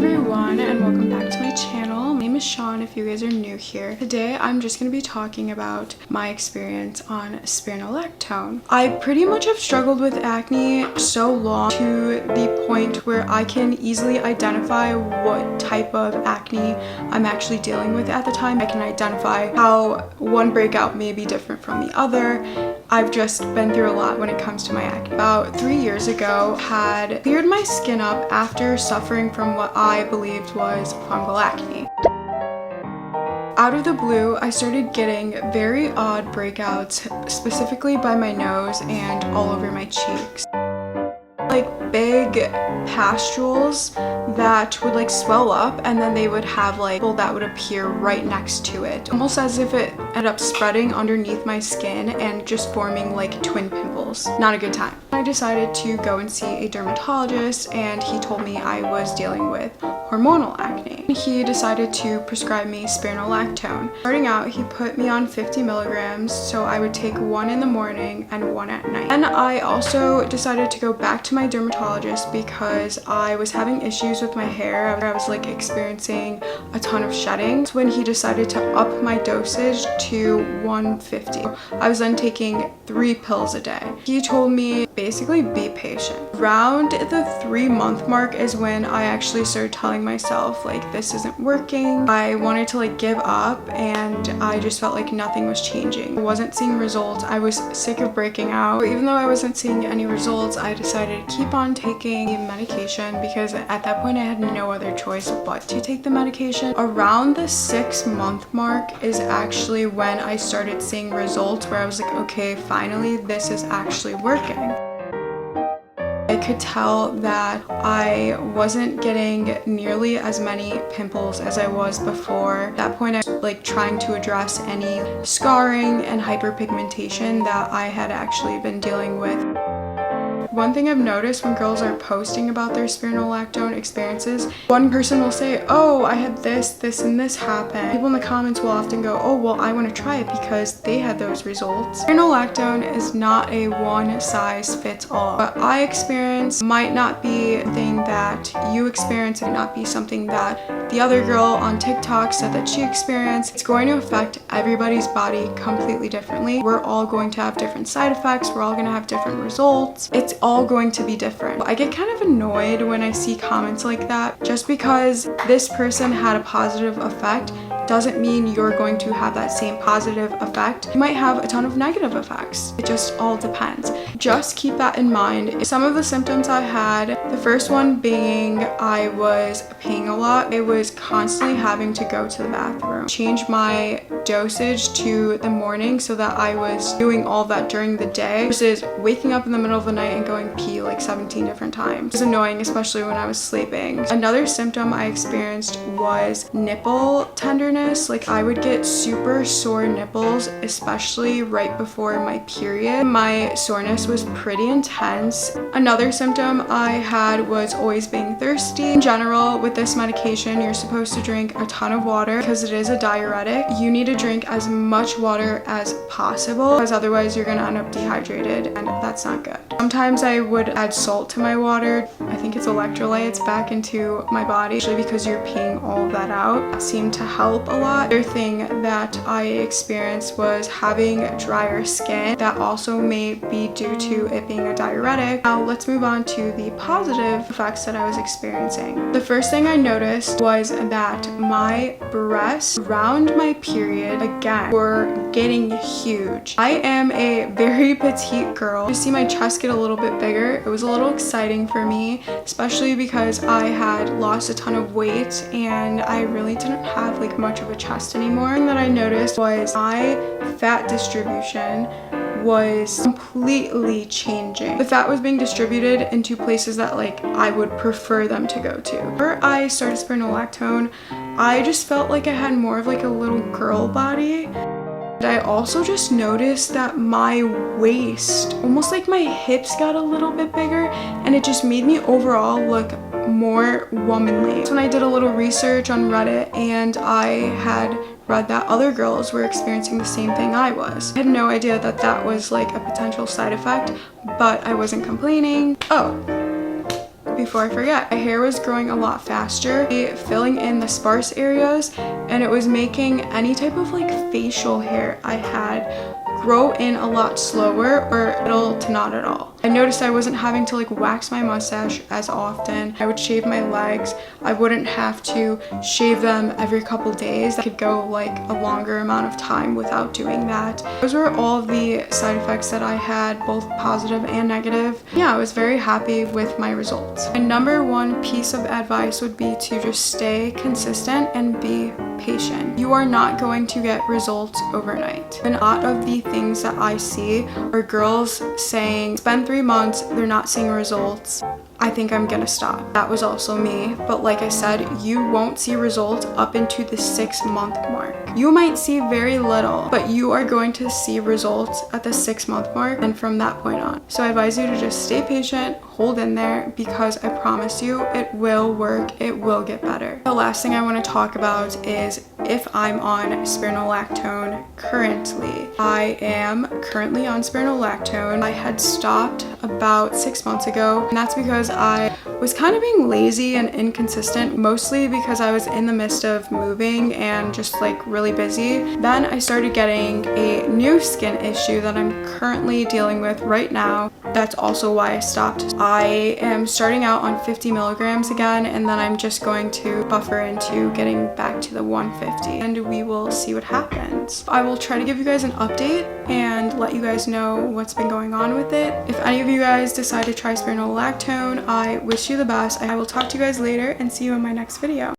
everyone, and welcome back to my channel. My name is Sean if you guys are new here. Today I'm just going to be talking about my experience on spironolactone. I pretty much have struggled with acne so long to the point where I can easily identify what type of acne I'm actually dealing with at the time. I can identify how one breakout may be different from the other. I've just been through a lot when it comes to my acne. About 3 years ago, had cleared my skin up after suffering from what I believed was fungal acne. Out of the blue, I started getting very odd breakouts, specifically by my nose and all over my cheeks. Like big pustules that would like swell up, and then they would have like that would appear right next to it, almost as if it ended up spreading underneath my skin and just forming like twin pimples. Not a good time. I decided to go and see a dermatologist, and he told me I was dealing with hormonal acne. He decided to prescribe me spironolactone. Starting out, he put me on 50 milligrams, so I would take one in the morning and one at night. And I also decided to go back to my dermatologist because I was having issues with my hair. I was like experiencing a ton of shedding. That's when he decided to up my dosage to 150. I was then taking 3 pills a day. He told me basically be patient. Around the 3-month mark is when I actually started telling myself like this isn't working. I wanted to like give up, and I just felt like nothing was changing. I wasn't seeing results. I was sick of breaking out. But even though I wasn't seeing any results, I decided to keep on taking medication because at that point I had no other choice but to take the medication. Around the 6-month mark is actually when I started seeing results where I was like, okay, finally this is actually working. I could tell that I wasn't getting nearly as many pimples as I was before. At that point, I was like trying to address any scarring and hyperpigmentation that I had actually been dealing with. One thing I've noticed when girls are posting about their spironolactone experiences, one person will say, oh, I had this, and this happen. People in the comments will often go, oh, well, I want to try it because they had those results. Spironolactone is not a one-size-fits-all. What I experience might not be something that you experience, and not be something that the other girl on TikTok said that she experienced. It's going to affect everybody's body completely differently. We're all going to have different side effects. We're all going to have different results. It's all going to be different. I get kind of annoyed when I see comments like that. Just because this person had a positive effect doesn't mean you're going to have that same positive effect. You might have a ton of negative effects. It just all depends. Just keep that in mind. Some of the symptoms I had, the first one being I was peeing a lot. I was constantly having to go to the bathroom. Change my dosage to the morning so that I was doing all that during the day versus waking up in the middle of the night and going pee like 17 different times. It was annoying, especially when I was sleeping. Another symptom I experienced was nipple tenderness. Like I would get super sore nipples, especially right before my period. My soreness was pretty intense. Another symptom I had was always being thirsty. In general, with this medication, you're supposed to drink a ton of water because it is a diuretic. You need to drink as much water as possible because otherwise you're gonna end up dehydrated, and that's not good. Sometimes I would add salt to my water. I think it's electrolytes back into my body, especially because you're peeing all of that out. It seemed to help a lot. Another thing that I experienced was having drier skin. That also may be due to it being a diuretic. Now let's move on to the positive effects that I was experiencing. The first thing I noticed was that my breasts around my period again were getting huge. I am a very petite girl. To see my chest get a little bit bigger, it was a little exciting for me, especially because I had lost a ton of weight and I really didn't have like much of a chest anymore. And that I noticed was my fat distribution was completely changing. The fat was being distributed into places that like I would prefer them to go to. Whenever I started spironolactone, I just felt like I had more of like a little girl body. I also just noticed that my waist, almost like my hips, got a little bit bigger, and it just made me overall look more womanly. So when I did a little research on Reddit, and I had read that other girls were experiencing the same thing I was. I had no idea that that was like a potential side effect, but I wasn't complaining. Oh, before I forget, my hair was growing a lot faster, filling in the sparse areas, and it was making any type of like facial hair I had grow in a lot slower or little to not at all. I noticed I wasn't having to like wax my mustache as often. I would shave my legs. I wouldn't have to shave them every couple days. I could go like a longer amount of time without doing that. Those were all of the side effects that I had, both positive and negative. Yeah, I was very happy with my results. My number one piece of advice would be to just stay consistent and be patient. You are not going to get results overnight. And a lot of the things that I see are girls saying, spend 3 months, they're not seeing results, I think I'm gonna stop. That was also me, but like I said, you won't see results up into the 6-month mark. You might see very little, but you are going to see results at the 6-month mark and from that point on. So I advise you to just stay patient, hold in there, because I promise you it will work, it will get better. The last thing I want to talk about is if I'm on spironolactone currently. I am currently on spironolactone. I had stopped about 6 months ago, and that's because I was kind of being lazy and inconsistent, mostly because I was in the midst of moving and just like really busy. Then I started getting a new skin issue that I'm currently dealing with right now. That's also why I stopped. I am starting out on 50 milligrams again, and then I'm just going to buffer into getting back to the 150, and we will see what happens. I will try to give you guys an update and let you guys know what's been going on with it. If any of you guys decide to try spironolactone, I wish you the best. I will talk to you guys later and see you in my next video.